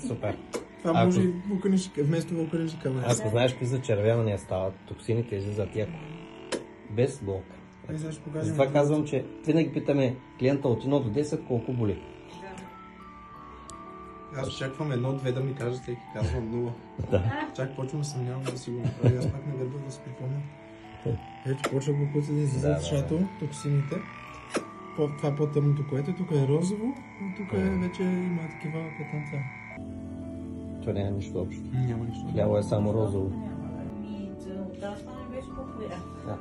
Супер. Това може и вулканичка, вместо вулканичка. Ако знаеш какви за червена не стават, токсините излизат яко. Без болка. Затова казвам, че винаги питаме клиента от 1 до 10 колко боли. Аз очаквам 1-2 да ми кажете и казвам 0. Да. Чак почвам да съмнявам да си го направя. Аз пак на гърба да си припомня. Ето почва глупоци да излизат, защото токсините. Това по-тъмното, което тук е розово, а тук вече има такива петънца. Това няма нищо общо. Няма нищо. Ляво е само розово.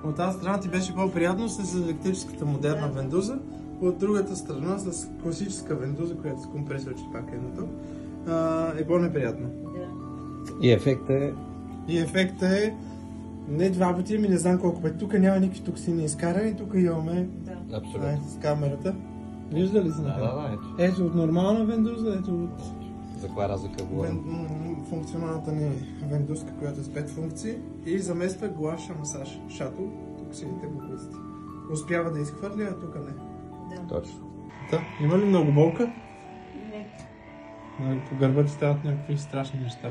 От тази страна ти беше по-приятно с електрическата модерна вендуза, от другата страна с класическа вендуза, която с компресор, че пак е едното, е по-неприятно. И ефектът е не 2 пъти, ами не знам колко пъти. Тук няма никакви токсини изкарани, тук имаме с камерата. Вижда ли се? Да, ето от нормална вендуза, ето от... За каква разлика говорим? Функционалната ни вендузка, която е с 5 функции и замества глаша масаж, шато, токсините, буклуците. Успява да изхвърли, а тук не. Да. Точно. Да. Има ли много болка? Не. По гърба ти стават някакви страшни неща.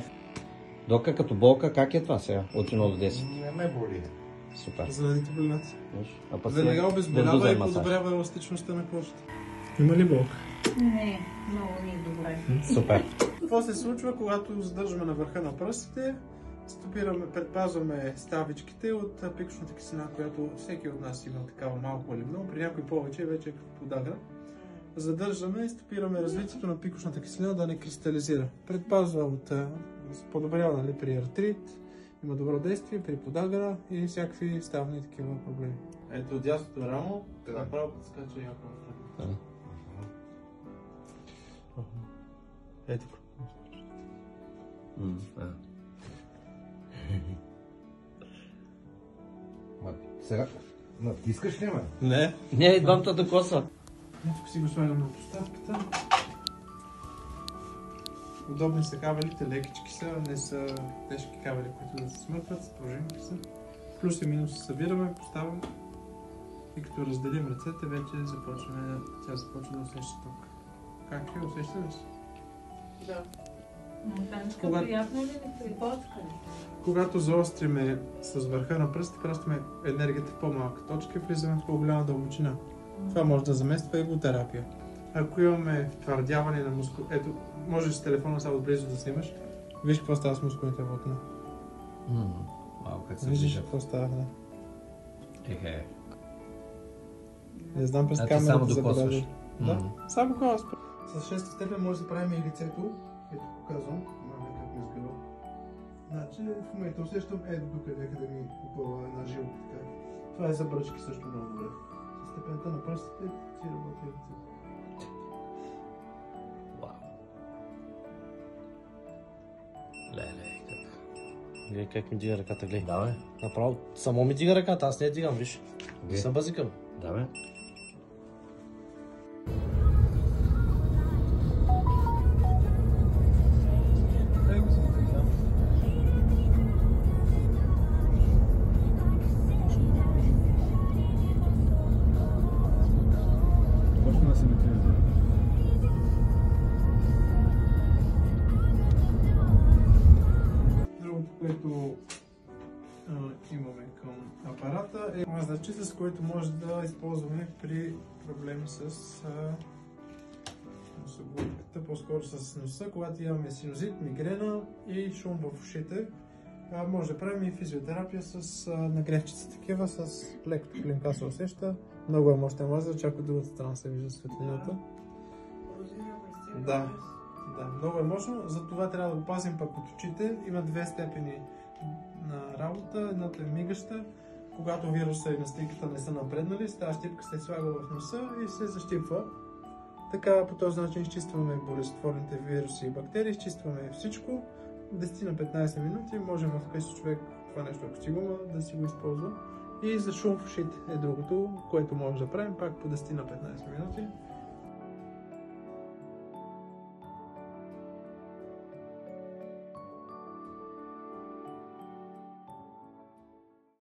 Дока като болка, как е това сега? От 1 до 10? Не ме боли. Супер. Заради топлината. Веднага обезболява и подобрява еластичността на кожата. Има ли болка? Не, много ми е добре. Супер. Какво се случва, когато задържаме на върха на пръстите, предпазваме ставичките от пикошната киселина, която всеки от нас има такава малко или много, при някой повече вече е като подагра. Задържаме и стопираме развитието на пикошната киселина да не кристализира. Предпазва от подобрява при артрит, има добро действие при подагра и всякакви ставни такива проблеми. Ето от дясното рамо, направо подскача яко напред. Ето. Сега, натискаш ли ме? Не. Не, двамата да коса. Тук си го слагам на поставката. Удобни са кабелите, лекички са, не са тежки кабели, които да се смъртват, спружинки са. Плюс и минус се събираме, поставям и като разделим ръцете, вече тя започва да усеща ток. Как е? Усеща ли се? Да. Приятно ли не когато заостриме с върха на пръста, пращаме енергията в по-малка точка и влизаме в по-голяма дълбочина. Това може да замества иглотерапия. Ако имаме втвърдяване на мускул... Ето, можеш с телефона само близо да снимаш. Виж какво става с мускулните влакна. Малко как се Виждаш какво става, да. Ехе. Не знам през камерата само да докосваш. Да, само клас. С 6 степен може да правим и лицето. Ето показвам. Маме как ми сгъва. Значи в момента усещам ето докъде ми попълва една жилка. Това е за бръчки също много добре. С степента на пръстите си работи лицето. Леле, Гледай как ми дига ръката, гледай. Да, бе. Направо само ми дига ръката, аз не я дигам, виж. Не се базикам. Да, бе. Което имаме към апарата е мазачи, с който може да използваме при проблеми с носоглотката, по-скоро с носа, когато имаме синузит, мигрена и шум в ушите. Може да правим и физиотерапия с нагревчици такива, с леко топлинка се усеща. Много е мощен мазач, ако от другата страна се вижда светлината. Да, много е мощно, затова трябва да го пазим пък от очите. Има 2 степени на работа, едната е мигаща. Когато вируса и настилката не са напреднали, тази щипка се слага в носа и се защипва. Така по този начин изчистваме болестотворните вируси и бактерии, изчистваме всичко. 10 на 15 минути можем вкъщи човек това нещо, ако си го има, да си го използва. И за шум в ушите е другото, което може да правим пак по 10 на 15 минути.